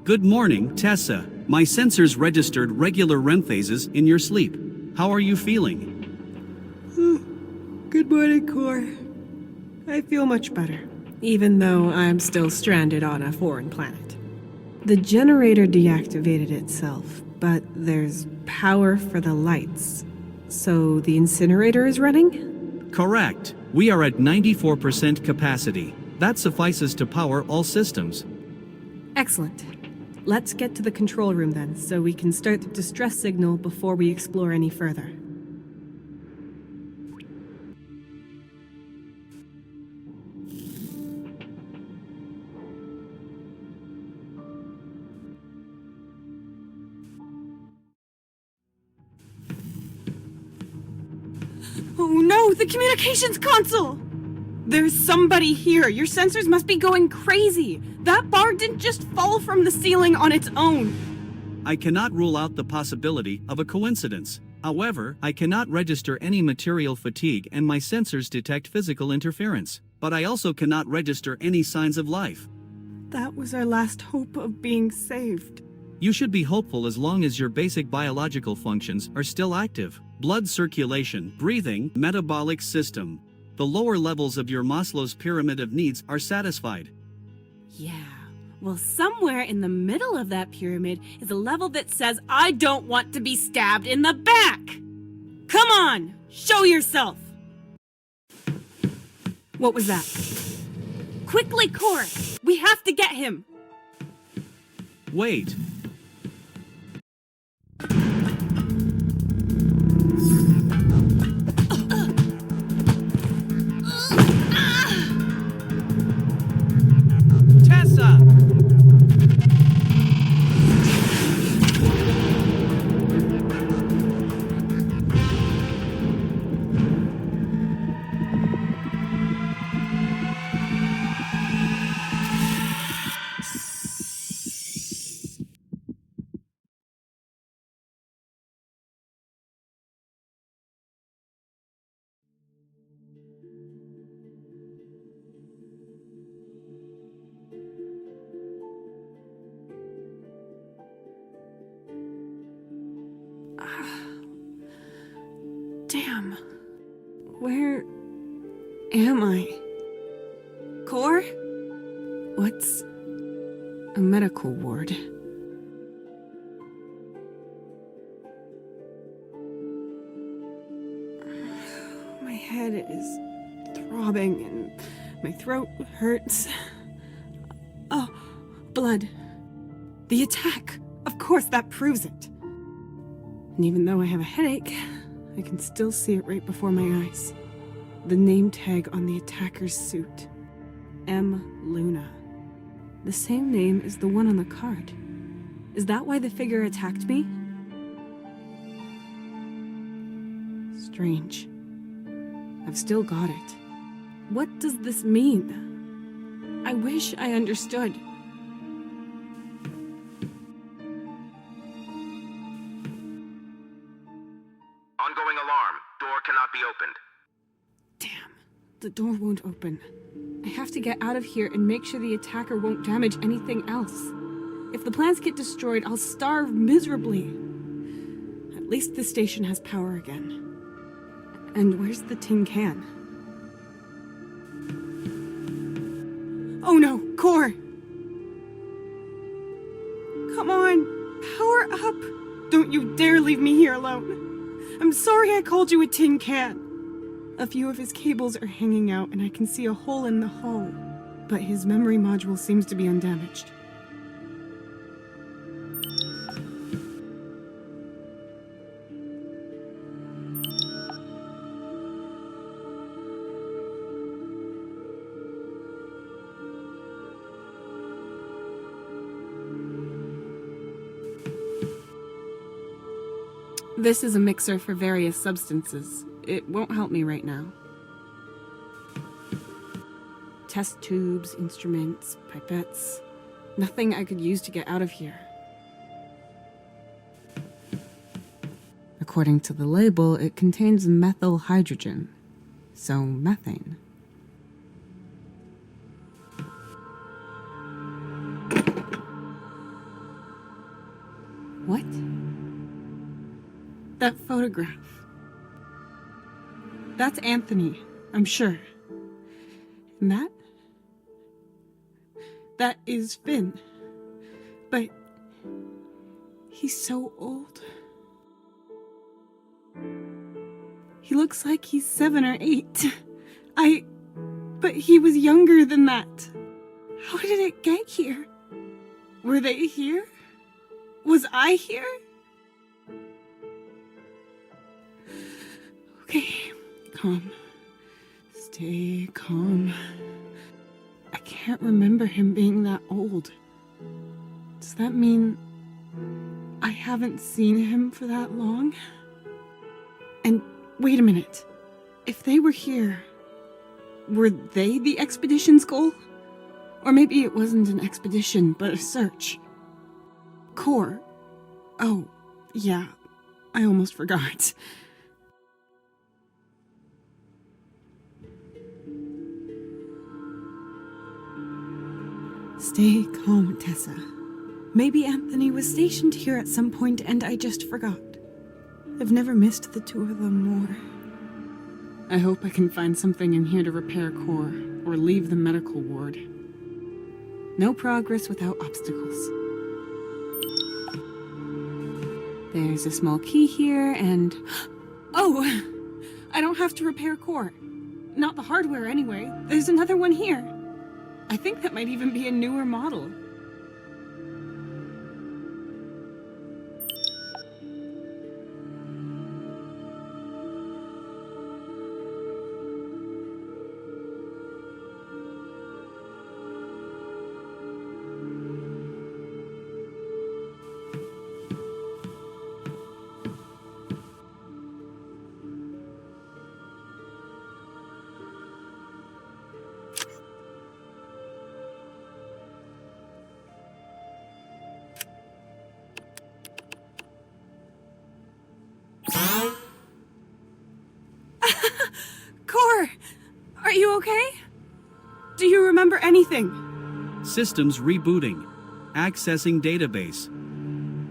Good morning, Tessa. My sensors registered regular REM phases in your sleep. How are you feeling? Good morning, Core. I feel much better, even though I'm still stranded on a foreign planet. The generator deactivated itself, but there's power for the lights. So the incinerator is running? Correct. We are at 94% capacity. That suffices to power all systems. Excellent. Let's get to the control room then, so we can start the distress signal before we explore any further. Oh no, the communications console! There's somebody here. Your sensors must be going crazy. That bar didn't just fall from the ceiling on its own. I cannot rule out the possibility of a coincidence. However, I cannot register any material fatigue and my sensors detect physical interference. But I also cannot register any signs of life. That was our last hope of being saved. You should be hopeful as long as your basic biological functions are still active. Blood circulation, breathing, metabolic system. The lower levels of your Maslow's pyramid of needs are satisfied. Yeah, well, somewhere in the middle of that pyramid is a level that says I don't want to be stabbed in the back! Come on, show yourself! What was that? Quickly, Core! We have to get him! Wait. Tessa! Damn. Where am I? Core? What's a medical ward? My head is throbbing and my throat hurts. Oh, blood. The attack. Of course, that proves it. And even though I have a headache, I can still see it right before my eyes. The name tag on the attacker's suit. M. Luna. The same name as the one on the card. Is that why the figure attacked me? Strange. I've still got it. What does this mean? I wish I understood. Ongoing alarm. Door cannot be opened. Damn, the door won't open. I have to get out of here and make sure the attacker won't damage anything else. If the plants get destroyed, I'll starve miserably. At least the station has power again. And where's the tin can? Oh no, Core! Come on, power up! Don't you dare leave me here alone. I'm sorry I called you a tin can. A few of his cables are hanging out and I can see a hole in the hull, but his memory module seems to be undamaged. This is a mixer for various substances. It won't help me right now. Test tubes, instruments, pipettes. Nothing I could use to get out of here. According to the label, it contains methyl hydrogen, so methane. What? That photograph. That's Anthony, I'm sure. And that is Finn. But he's so old. He looks like he's 7 or 8. But he was younger than that. How did it get here? Were they here? Was I here? Okay, calm. Stay calm. I can't remember him being that old. Does that mean I haven't seen him for that long? And wait a minute. If they were here, were they the expedition's goal? Or maybe it wasn't an expedition, but a search. Core. Oh, yeah. I almost forgot. Stay calm, Tessa. Maybe Anthony was stationed here at some point and I just forgot. I've never missed the two of them more. I hope I can find something in here to repair Core, or leave the medical ward. No progress without obstacles. There's a small key here, and... Oh! I don't have to repair Core. Not the hardware, anyway. There's another one here. I think that might even be a newer model. Core! Are you okay? Do you remember anything? Systems rebooting. Accessing database.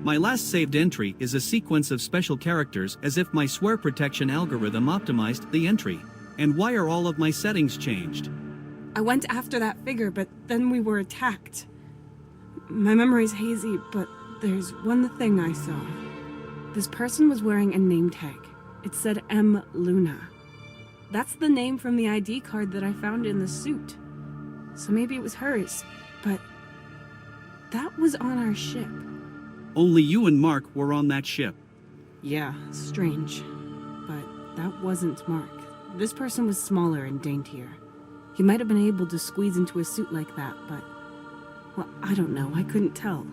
My last saved entry is a sequence of special characters as if my swear protection algorithm optimized the entry. And why are all of my settings changed? I went after that figure, but then we were attacked. My memory's hazy, but there's one thing I saw. This person was wearing a name tag. It said M. Luna. That's the name from the ID card that I found in the suit. So maybe it was hers, but that was on our ship. Only you and Mark were on that ship. Yeah, strange. But that wasn't Mark. This person was smaller and daintier. He might have been able to squeeze into a suit like that, but... well, I don't know. I couldn't tell.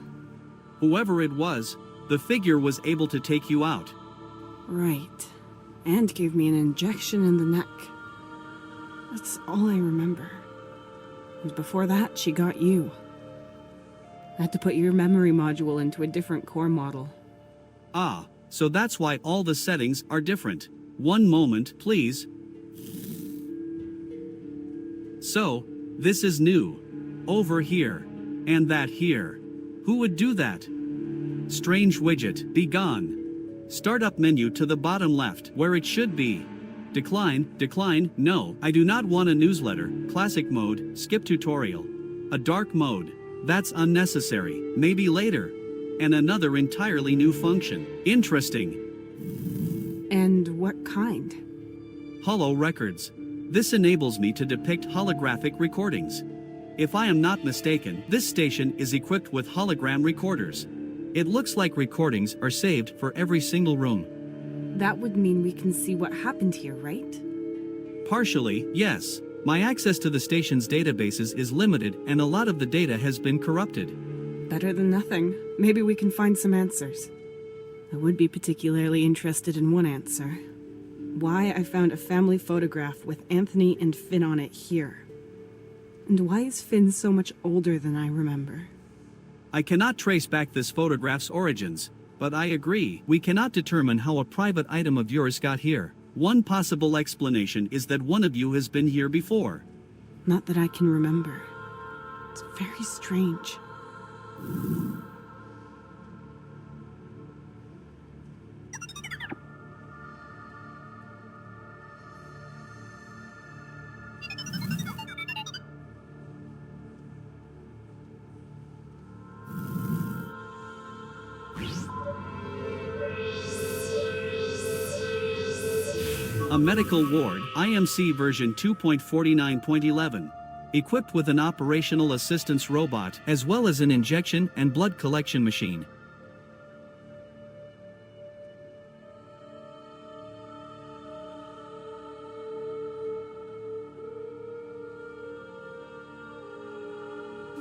Whoever it was, the figure was able to take you out. Right. And gave me an injection in the neck. That's all I remember. And before that, she got you. I had to put your memory module into a different core model. Ah, so that's why all the settings are different. One moment, please. So, this is new. Over here. And that here. Who would do that? Strange widget, be gone. Startup menu to the bottom left, where it should be. Decline, no, I do not want a newsletter. Classic mode, skip tutorial. A dark mode. That's unnecessary, maybe later. And another entirely new function. Interesting. And what kind? Holo records. This enables me to depict holographic recordings. If I am not mistaken, this station is equipped with hologram recorders. It looks like recordings are saved for every single room. That would mean we can see what happened here, right? Partially, yes. My access to the station's databases is limited and a lot of the data has been corrupted. Better than nothing. Maybe we can find some answers. I would be particularly interested in one answer. Why I found a family photograph with Anthony and Finn on it here. And why is Finn so much older than I remember? I cannot trace back this photograph's origins, but I agree, we cannot determine how a private item of yours got here. One possible explanation is that one of you has been here before. Not that I can remember. It's very strange. A medical ward, IMC version 2.49.11. Equipped with an operational assistance robot, as well as an injection and blood collection machine.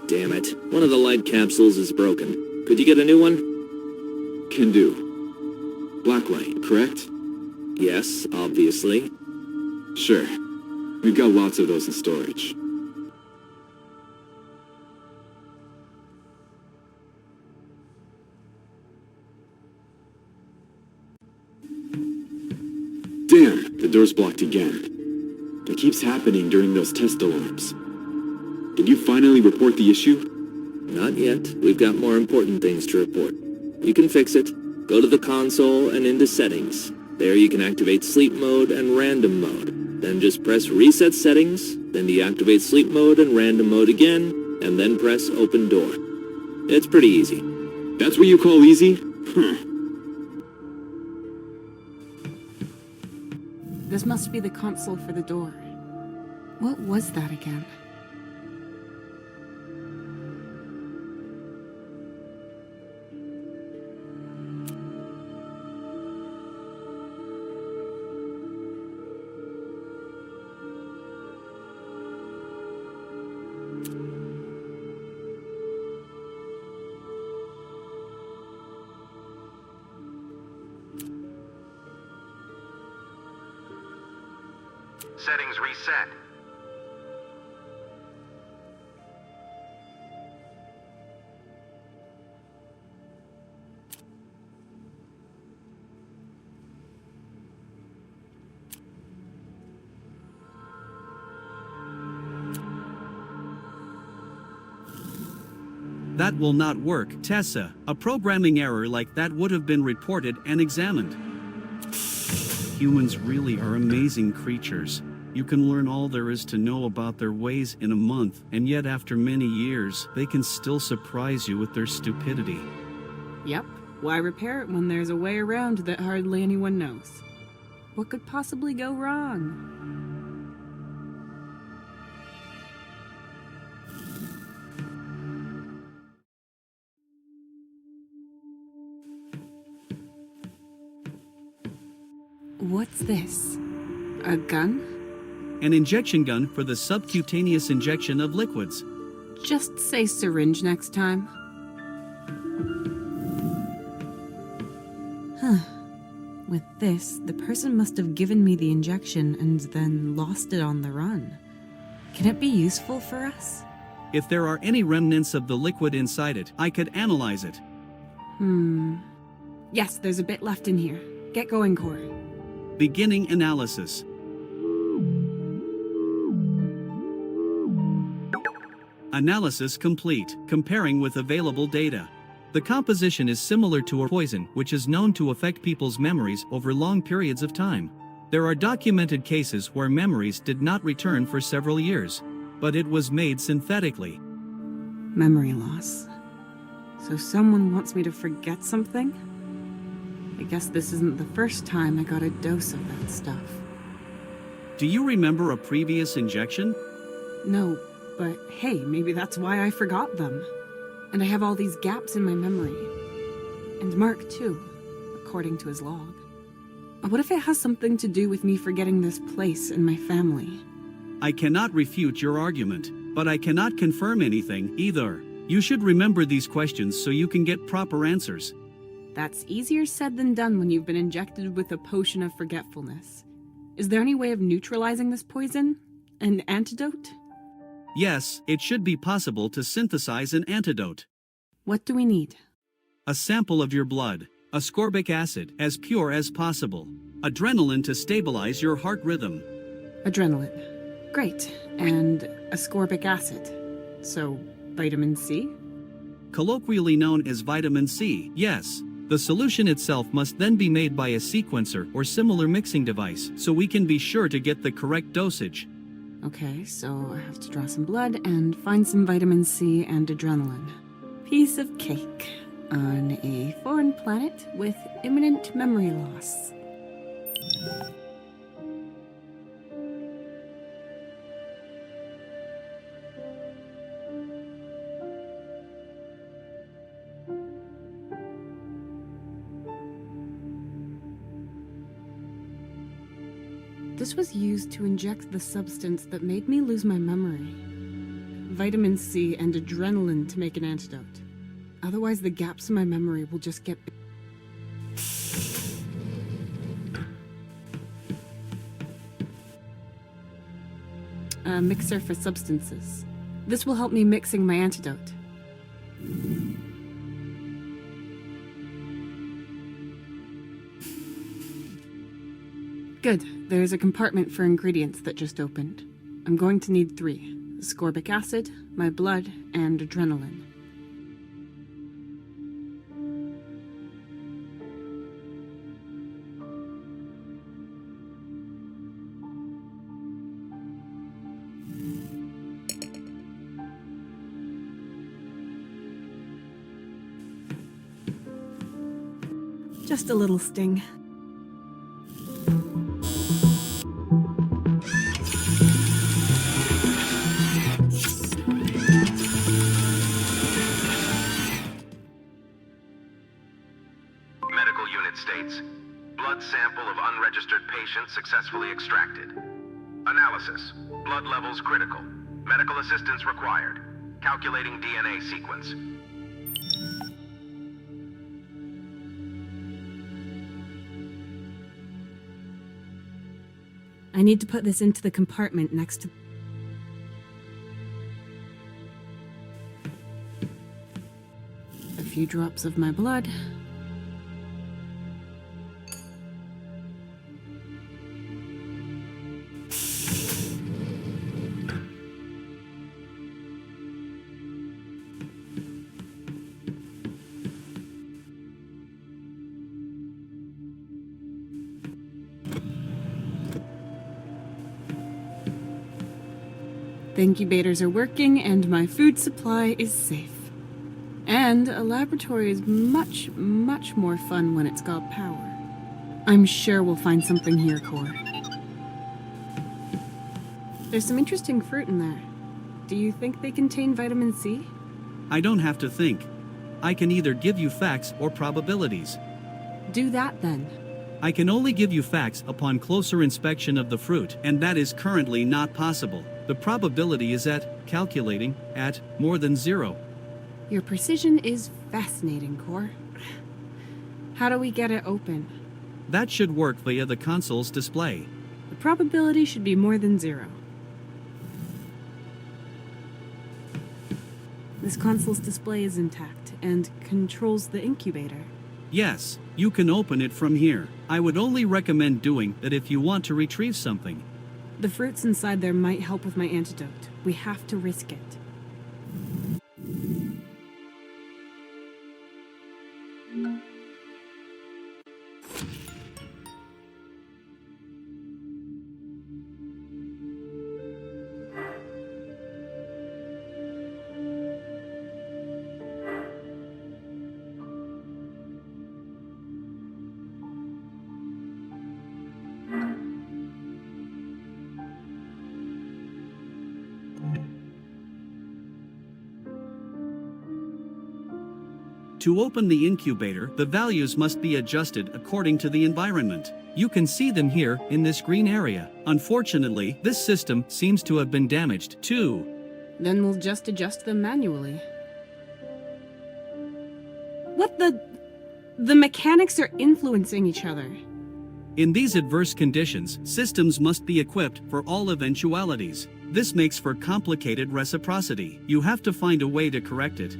Damn it. One of the light capsules is broken. Could you get a new one? Can do. Blacklight, correct? Yes, obviously. Sure. We've got lots of those in storage. Damn, the door's blocked again. It keeps happening during those test alarms. Did you finally report the issue? Not yet. We've got more important things to report. You can fix it. Go to the console and into settings. There you can activate sleep mode and random mode. Then just press reset settings, then deactivate sleep mode and random mode again, and then press open door. It's pretty easy. That's what you call easy? This must be the console for the door. What was that again? Settings reset. That will not work, Tessa. A programming error like that would have been reported and examined. Humans really are amazing creatures. You can learn all there is to know about their ways in a month, and yet after many years, they can still surprise you with their stupidity. Yep. Why repair it when there's a way around that hardly anyone knows? What could possibly go wrong? What's this? A gun? An injection gun for the subcutaneous injection of liquids. Just say syringe next time. Huh. With this, the person must have given me the injection and then lost it on the run. Can it be useful for us? If there are any remnants of the liquid inside it, I could analyze it. Yes, there's a bit left in here. Get going, Core. Beginning analysis. Analysis complete, comparing with available data. The composition is similar to a poison, which is known to affect people's memories over long periods of time. There are documented cases where memories did not return for several years, but it was made synthetically. Memory loss. So someone wants me to forget something? I guess this isn't the first time I got a dose of that stuff. Do you remember a previous injection? No, but hey, maybe that's why I forgot them. And I have all these gaps in my memory. And Mark, too, according to his log. What if it has something to do with me forgetting this place and my family? I cannot refute your argument, but I cannot confirm anything either. You should remember these questions so you can get proper answers. That's easier said than done when you've been injected with a potion of forgetfulness. Is there any way of neutralizing this poison? An antidote? Yes, it should be possible to synthesize an antidote. What do we need? A sample of your blood, ascorbic acid, as pure as possible, adrenaline to stabilize your heart rhythm. Adrenaline. Great. And ascorbic acid. So, vitamin C? Colloquially known as vitamin C, yes. The solution itself must then be made by a sequencer or similar mixing device, so we can be sure to get the correct dosage. Okay, so I have to draw some blood and find some vitamin C and adrenaline. Piece of cake. On a foreign planet with imminent memory loss. This was used to inject the substance that made me lose my memory. Vitamin C and adrenaline to make an antidote. Otherwise, the gaps in my memory will just get... A mixer for substances. This will help me mixing my antidote. Good. There's a compartment for ingredients that just opened. I'm going to need 3. Ascorbic acid, my blood, and adrenaline. Just a little sting. Medical unit states, blood sample of unregistered patient successfully extracted. Analysis, blood levels critical. Medical assistance required. Calculating DNA sequence. I need to put this into the compartment next to... A few drops of my blood. The incubators are working and my food supply is safe. And a laboratory is much, much more fun when it's got power. I'm sure we'll find something here, Core. There's some interesting fruit in there. Do you think they contain vitamin C? I don't have to think. I can either give you facts or probabilities. Do that then. I can only give you facts upon closer inspection of the fruit, and that is currently not possible. The probability is calculating, at more than 0. Your precision is fascinating, Core. How do we get it open? That should work via the console's display. The probability should be more than 0. This console's display is intact and controls the incubator. Yes, you can open it from here. I would only recommend doing that if you want to retrieve something. The fruits inside there might help with my antidote. We have to risk it. To open the incubator, the values must be adjusted according to the environment. You can see them here in this green area. Unfortunately, this system seems to have been damaged too. Then we'll just adjust them manually. What the... The mechanics are influencing each other. In these adverse conditions, systems must be equipped for all eventualities. This makes for complicated reciprocity. You have to find a way to correct it.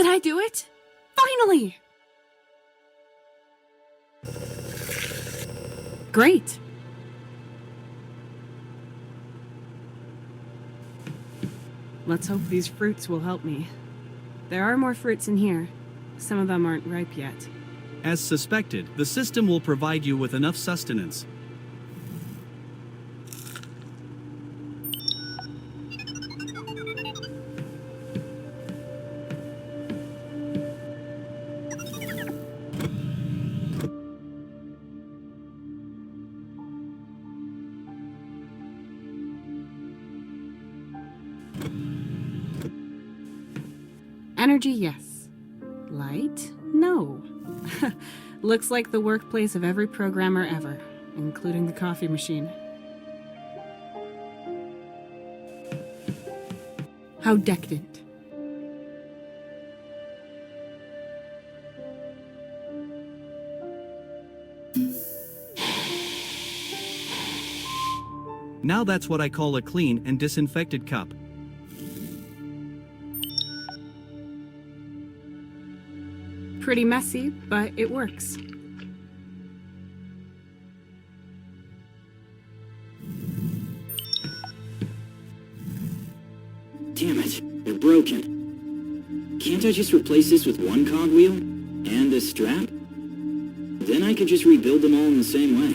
I do it? Finally! Great. Let's hope these fruits will help me. There are more fruits in here. Some of them aren't ripe yet. As suspected, the system will provide you with enough sustenance. Energy, yes. Light? No. Looks like the workplace of every programmer ever, including the coffee machine. How decadent. Now that's what I call a clean and disinfected cup. Pretty messy, but it works. Damn it, they're broken. Can't I just replace this with one cogwheel? And a strap? Then I could just rebuild them all in the same way.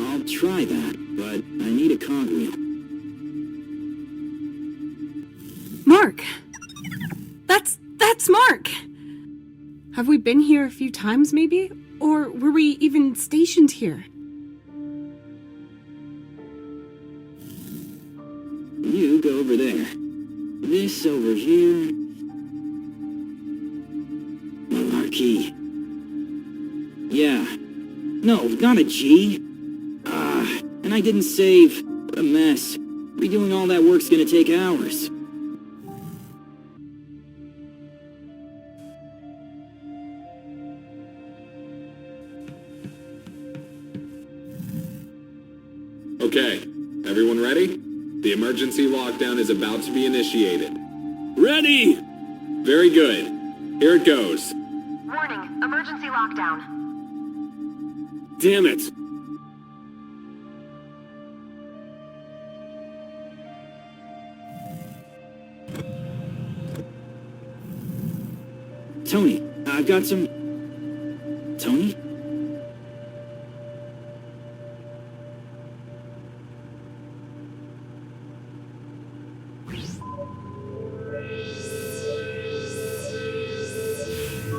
I'll try that, but I need a cogwheel. Mark! That's Mark! Have we been here a few times, maybe? Or were we even stationed here? You go over there. This over here. Malarkey. Yeah. No, not a G. And I didn't save. What a mess. Redoing all that work's gonna take hours. Okay, everyone ready? The emergency lockdown is about to be initiated. Ready! Very good. Here it goes. Warning, emergency lockdown. Damn it! Tony, I've got some... Tony?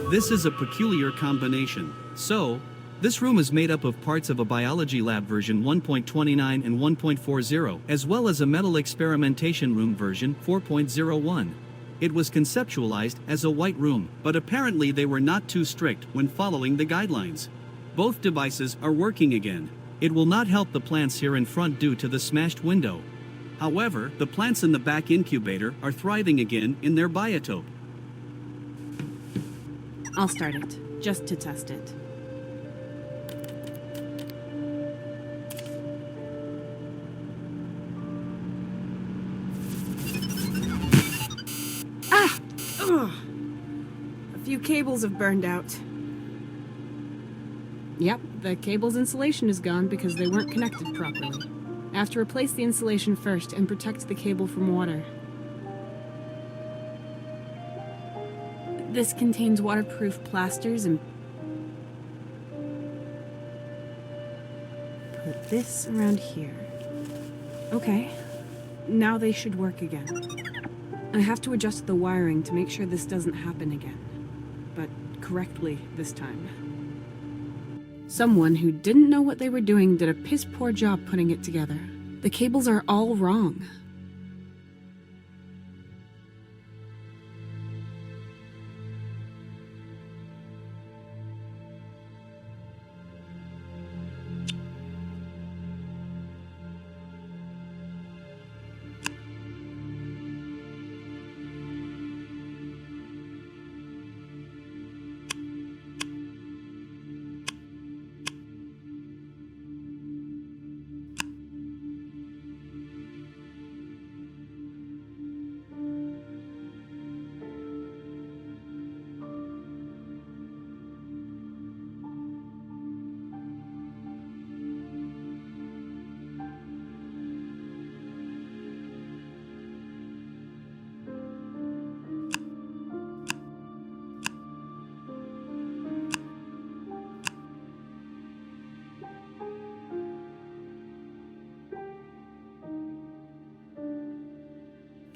This is a peculiar combination. So, this room is made up of parts of a biology lab version 1.29 and 1.40, as well as a metal experimentation room version 4.01. It was conceptualized as a white room, but apparently they were not too strict when following the guidelines. Both devices are working again. It will not help the plants here in front due to the smashed window. However, the plants in the back incubator are thriving again in their biotope. I'll start it, just to test it. Ah! Ugh. A few cables have burned out. Yep, the cable's insulation is gone because they weren't connected properly. I have to replace the insulation first and protect the cable from water. This contains waterproof plasters and... Put this around here. Okay, now they should work again. I have to adjust the wiring to make sure this doesn't happen again. But correctly this time. Someone who didn't know what they were doing did a piss-poor job putting it together. The cables are all wrong.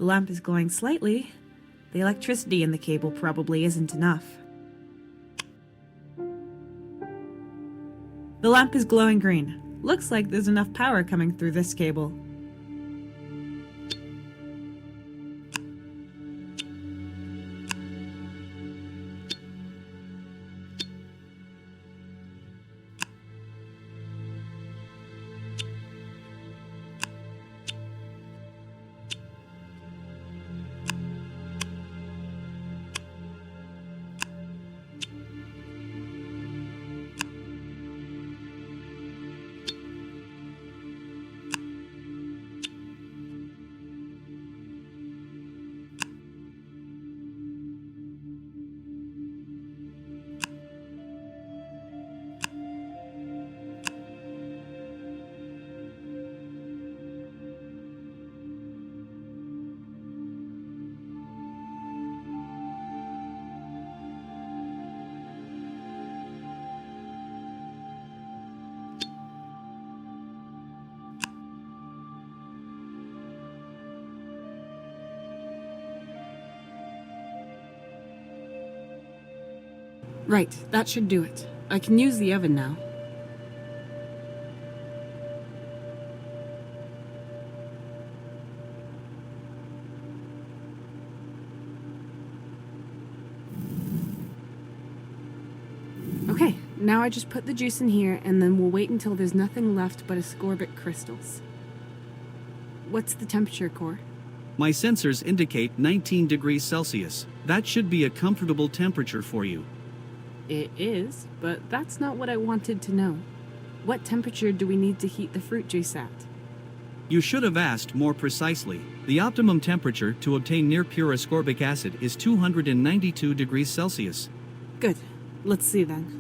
The lamp is glowing slightly. The electricity in the cable probably isn't enough. The lamp is glowing green. Looks like there's enough power coming through this cable. Right, that should do it. I can use the oven now. Okay, now I just put the juice in here and then we'll wait until there's nothing left but ascorbic crystals. What's the temperature, Core? My sensors indicate 19 degrees Celsius. That should be a comfortable temperature for you. It is, but that's not what I wanted to know. What temperature do we need to heat the fruit juice at? You should have asked more precisely. The optimum temperature to obtain near pure ascorbic acid is 292 degrees Celsius. Good. Let's see then.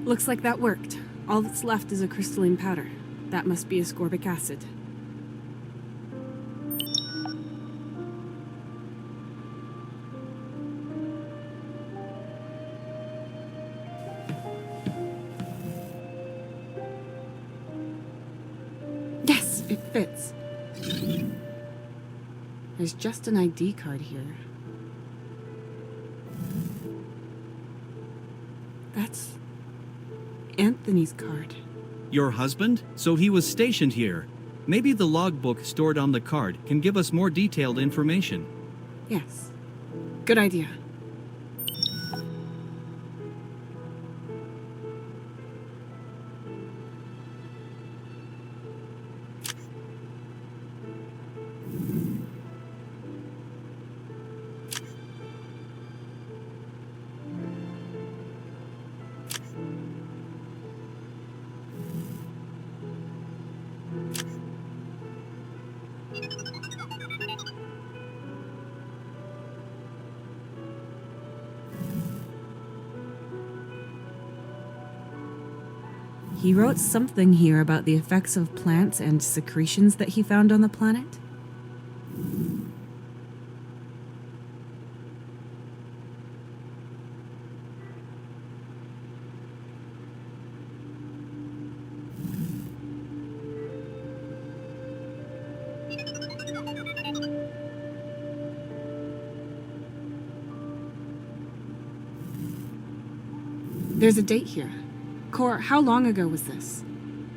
Looks like that worked. All that's left is a crystalline powder. That must be ascorbic acid. Yes, it fits. There's just an ID card here. That's Anthony's card. Your husband? So he was stationed here. Maybe the logbook stored on the card can give us more detailed information. Yes. Good idea. He wrote something here about the effects of plants and secretions that he found on the planet. There's a date here. Core, how long ago was this?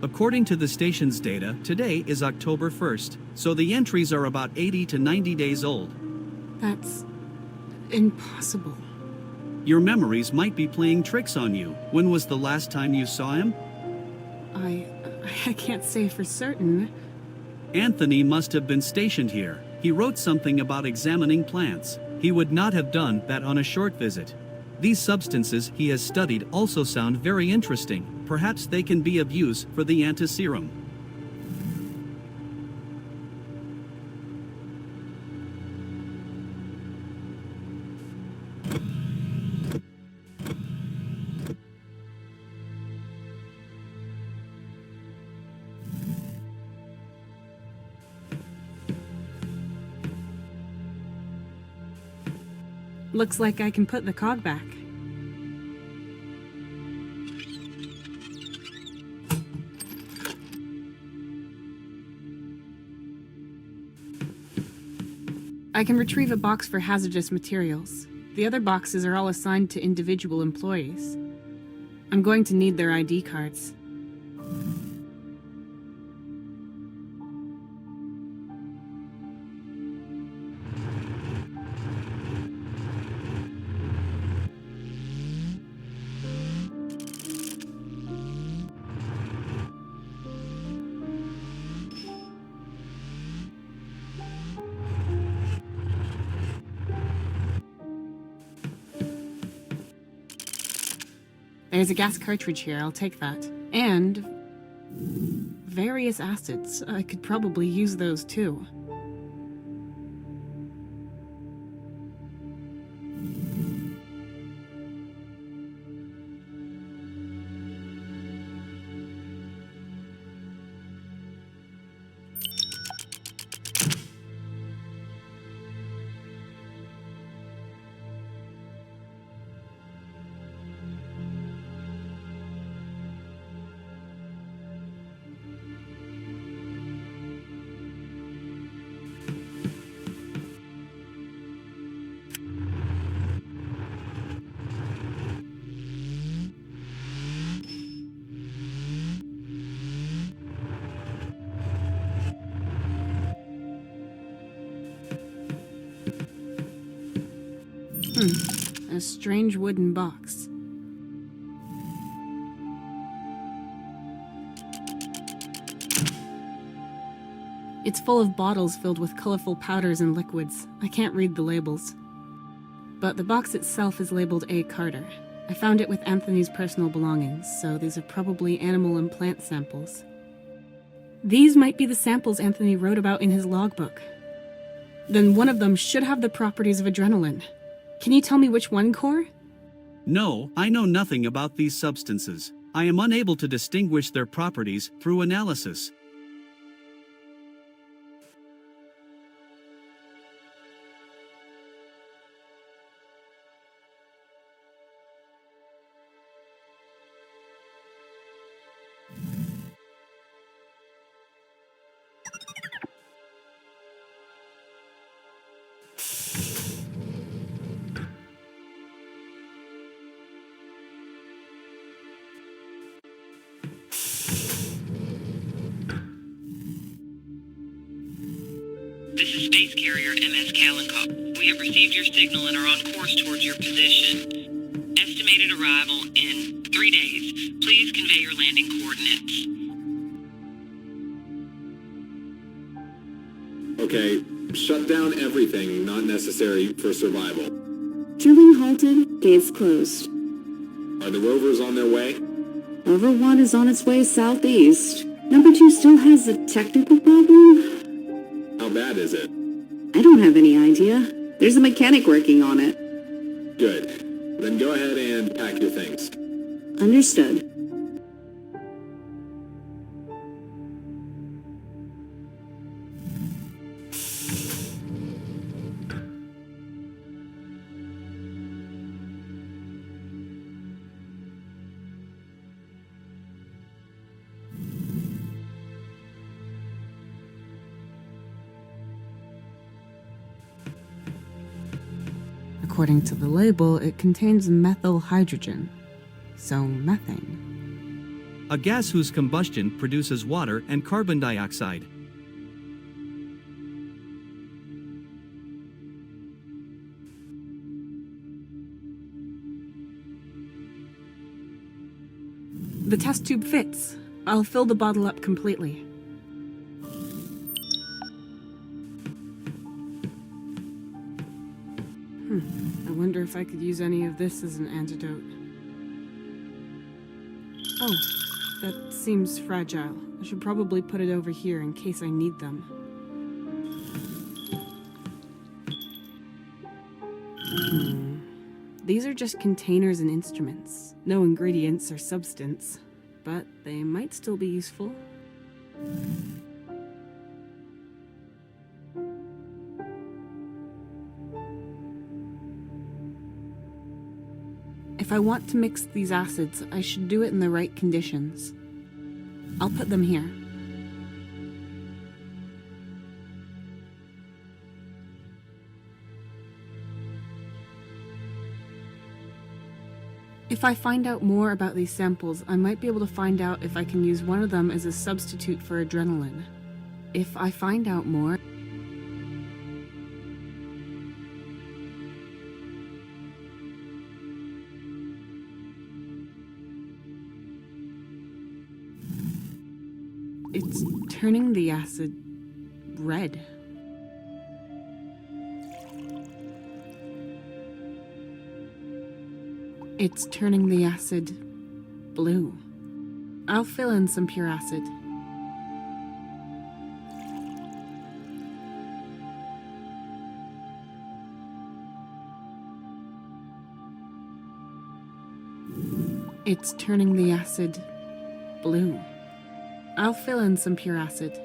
According to the station's data, today is October 1st, so the entries are about 80 to 90 days old. That's impossible. Your memories might be playing tricks on you. When was the last time you saw him? I can't say for certain. Anthony must have been stationed here. He wrote something about examining plants. He would not have done that on a short visit. These substances he has studied also sound very interesting. Perhaps they can be of use for the Antiserum. Looks like I can put the cog back. I can retrieve a box for hazardous materials. The other boxes are all assigned to individual employees. I'm going to need their ID cards. There's a gas cartridge here, I'll take that. And various acids. I could probably use those too. A strange wooden box. It's full of bottles filled with colorful powders and liquids. I can't read the labels. But the box itself is labeled A. Carter. I found it with Anthony's personal belongings, so these are probably animal and plant samples. These might be the samples Anthony wrote about in his logbook. Then one of them should have the properties of adrenaline. Can you tell me which one, Core? No, I know nothing about these substances. I am unable to distinguish their properties through analysis. This is Space Carrier MS Kalinkov. We have received your signal and are on course towards your position. Estimated arrival in 3 days. Please convey your landing coordinates. Okay, shut down everything not necessary for survival. Drilling halted, gates closed. Are the rovers on their way? Rover 1 is on its way southeast. Number 2 still has a technical problem. How bad is it? I don't have any idea. There's a mechanic working on it. Good. Then go ahead and pack your things. Understood. According to the label, it contains methyl hydrogen, so methane. A gas whose combustion produces water and carbon dioxide. The test tube fits. I'll fill the bottle up completely. I wonder if I could use any of this as an antidote. Oh, that seems fragile. I should probably put it over here in case I need them. These are just containers and instruments. No ingredients or substance, but they might still be useful. If I want to mix these acids, I should do it in the right conditions. I'll put them here. If I find out more about these samples, I might be able to find out if I can use one of them as a substitute for adrenaline. If I find out more... It's turning the acid red. It's turning the acid blue. I'll fill in some pure acid. It's turning the acid blue. I'll fill in some pure acid.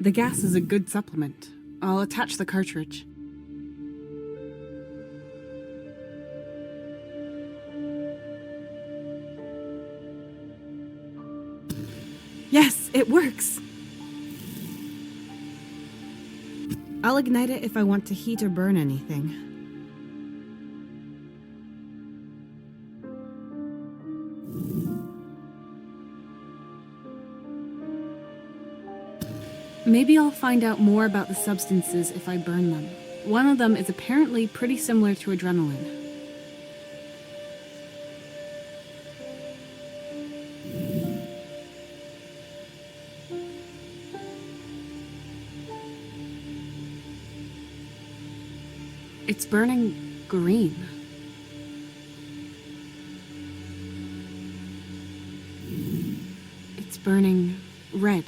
The gas is a good supplement. I'll attach the cartridge. Yes, it works! I'll ignite it if I want to heat or burn anything. Maybe I'll find out more about the substances if I burn them. One of them is apparently pretty similar to adrenaline. It's burning green. It's burning red.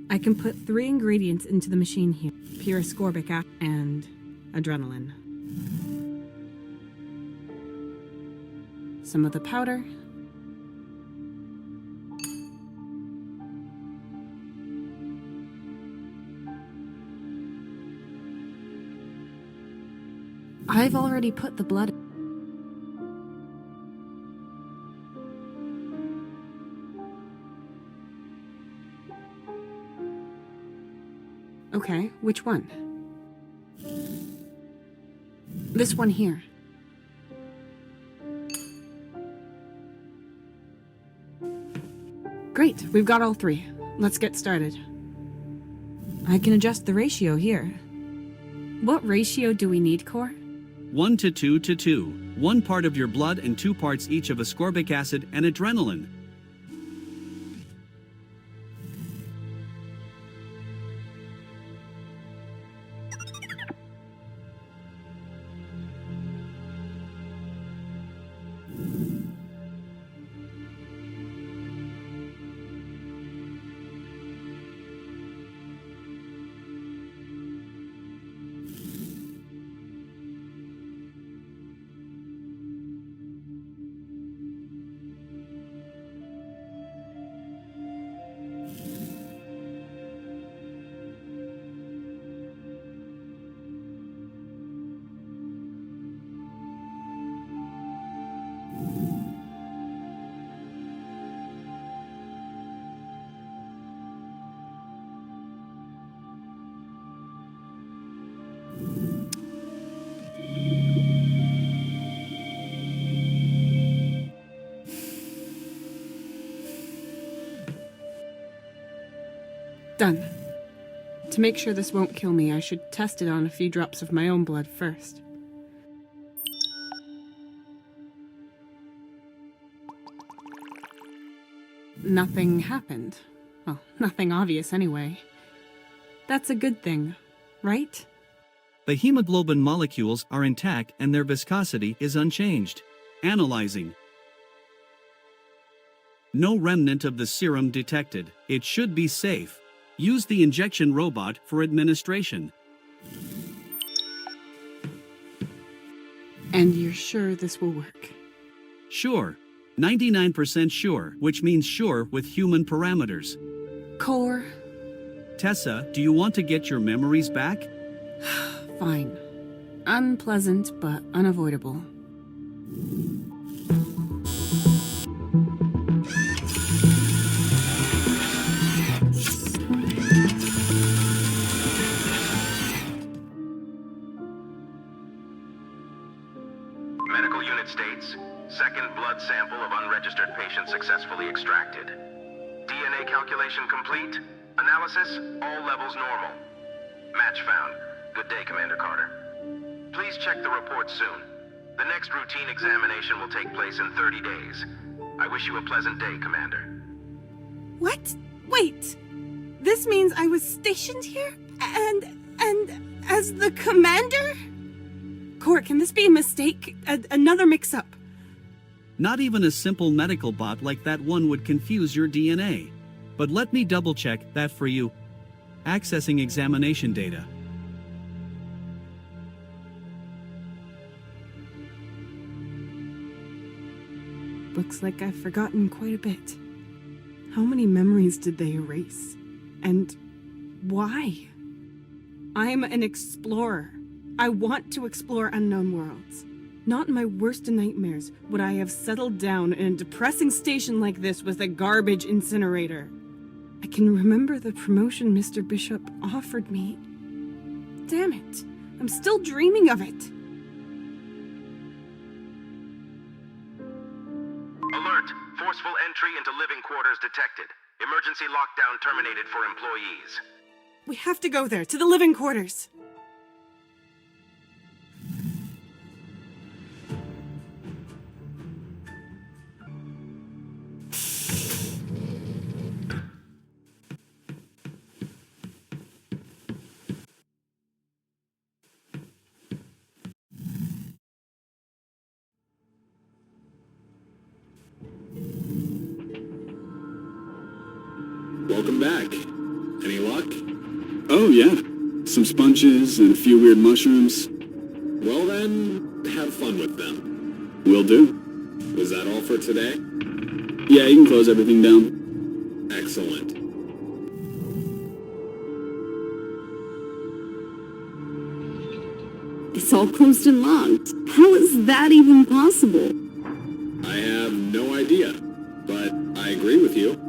I can put 3 ingredients into the machine here. Pure ascorbic acid and adrenaline. Some of the powder. I've already put the blood. Okay, which one? This one here. Great, we've got all 3. Let's get started. I can adjust the ratio here. What ratio do we need, Core? 1 to 2 to 2. 1 part of your blood and 2 parts each of ascorbic acid and adrenaline. Done. To make sure this won't kill me, I should test it on a few drops of my own blood first. Nothing happened. Well, nothing obvious anyway. That's a good thing, right? The hemoglobin molecules are intact and their viscosity is unchanged. Analyzing. No remnant of the serum detected. It should be safe. Use the injection robot for administration. And you're sure this will work? Sure. 99% sure, which means sure with human parameters. Core. Tessa, do you want to get your memories back? Fine. Unpleasant, but unavoidable. Medical unit states, second blood sample of unregistered patient successfully extracted. DNA calculation complete. Analysis, all levels normal. Match found. Good day, Commander Carter. Please check the report soon. The next routine examination will take place in 30 days. I wish you a pleasant day, Commander. What? Wait! This means I was stationed here? And as the commander? Core, can this be a mistake? Another mix-up? Not even a simple medical bot like that one would confuse your DNA. But let me double-check that for you. Accessing examination data. Looks like I've forgotten quite a bit. How many memories did they erase? And why? I'm an explorer. I want to explore unknown worlds. Not in my worst nightmares would I have settled down in a depressing station like this with a garbage incinerator. I can remember the promotion Mr. Bishop offered me. Damn it, I'm still dreaming of it. Alert! Forceful entry into living quarters detected. Emergency lockdown terminated for employees. We have to go there, to the living quarters. Welcome back. Any luck? Oh, yeah. Some sponges and a few weird mushrooms. Well then, have fun with them. Will do. Was that all for today? Yeah, you can close everything down. Excellent. It's all closed and locked. How is that even possible? I have no idea, but I agree with you.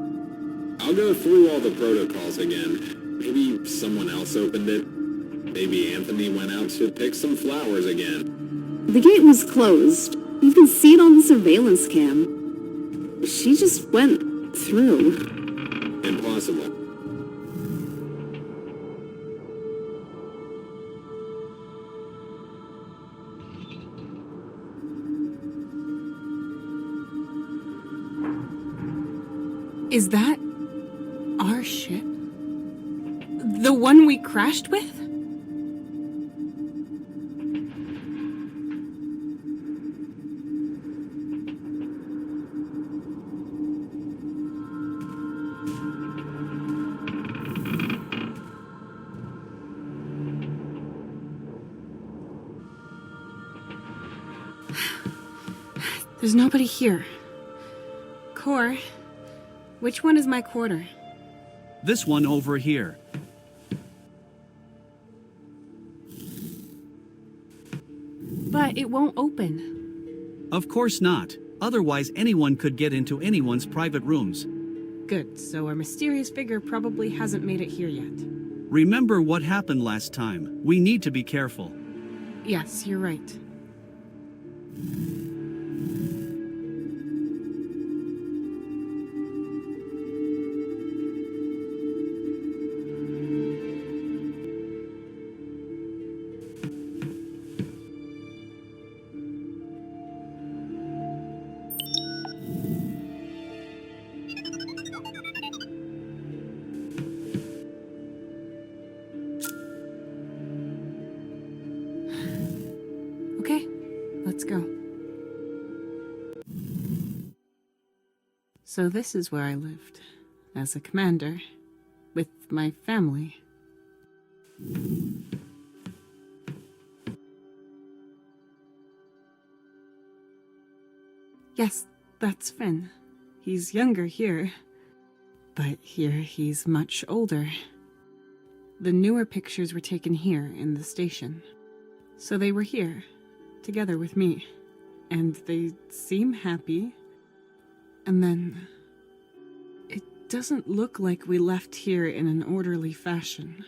I'll go through all the protocols again. Maybe someone else opened it. Maybe Anthony went out to pick some flowers again. The gate was closed. You can see it on the surveillance cam. She just went through. Impossible. Is that our ship? The one we crashed with? There's nobody here. Core, which one is my quarter? This one over here. But it won't open. Of course not. Otherwise anyone could get into anyone's private rooms. Good, so our mysterious figure probably hasn't made it here yet. Remember what happened last time. We need to be careful. Yes, you're right. Okay, let's go. So this is where I lived, as a commander, with my family. Yes, that's Finn. He's younger here, but here he's much older. The newer pictures were taken here in the station. So they were here, together with me, and they seem happy. And then, it doesn't look like we left here in an orderly fashion.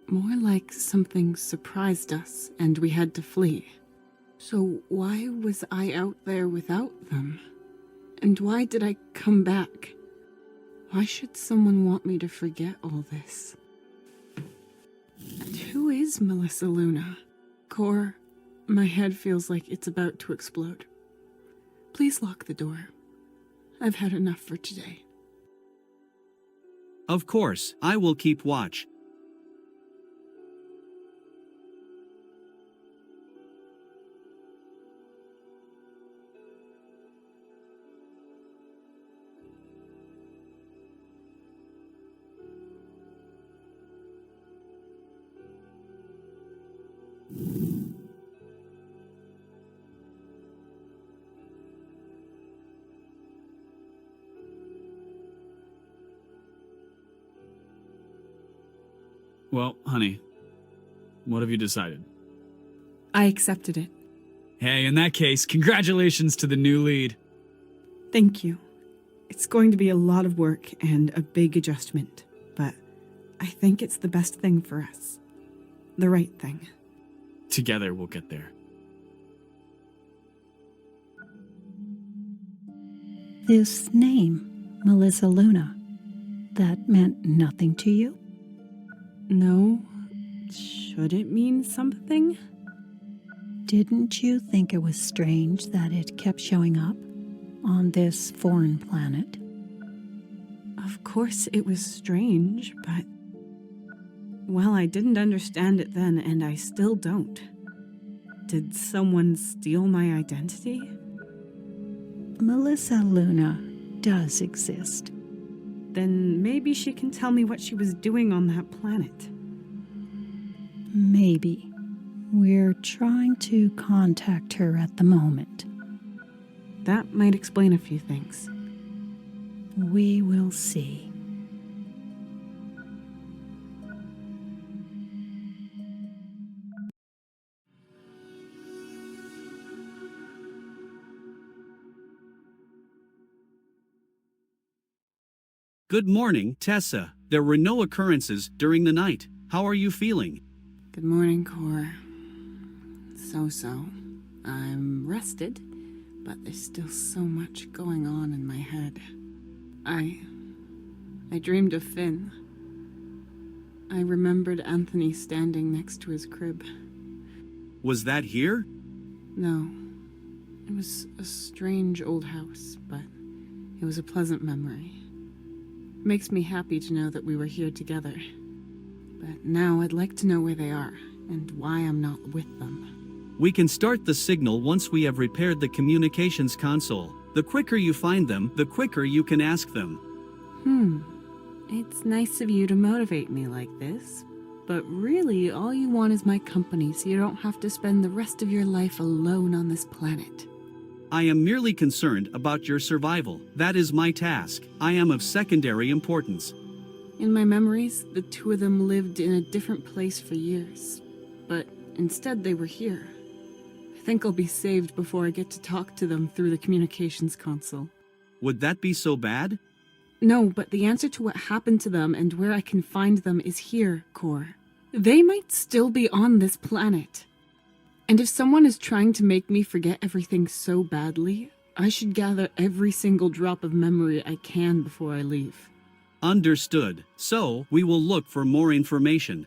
More like something surprised us and we had to flee. So why was I out there without them? And why did I come back? Why should someone want me to forget all this? And who is Melissa Luna? Cor, my head feels like it's about to explode. Please lock the door. I've had enough for today. Of course, I will keep watch. Well, honey, what have you decided? I accepted it. Hey, in that case, congratulations to the new lead. Thank you. It's going to be a lot of work and a big adjustment, but I think it's the best thing for us. The right thing. Together we'll get there. This name, Melissa Luna, that meant nothing to you? No. Should it mean something? Didn't you think it was strange that it kept showing up on this foreign planet? Of course it was strange, but... Well, I didn't understand it then, and I still don't. Did someone steal my identity? Melissa Luna does exist. Then maybe she can tell me what she was doing on that planet. Maybe. We're trying to contact her at the moment. That might explain a few things. We will see. Good morning, Tessa. There were no occurrences during the night. How are you feeling? Good morning, Cor. So. I'm rested, but there's still so much going on in my head. I dreamed of Finn. I remembered Anthony standing next to his crib. Was that here? No. It was a strange old house, but it was a pleasant memory. Makes me happy to know that we were here together. But now I'd like to know where they are, and why I'm not with them. We can start the signal once we have repaired the communications console. The quicker you find them, the quicker you can ask them. It's nice of you to motivate me like this, but really all you want is my company so you don't have to spend the rest of your life alone on this planet. I am merely concerned about your survival. That is my task. I am of secondary importance. In my memories, the two of them lived in a different place for years, but instead they were here. I think I'll be saved before I get to talk to them through the communications console. Would that be so bad? No, but the answer to what happened to them and where I can find them is here, Core. They might still be on this planet. And if someone is trying to make me forget everything so badly, I should gather every single drop of memory I can before I leave. Understood. So, we will look for more information.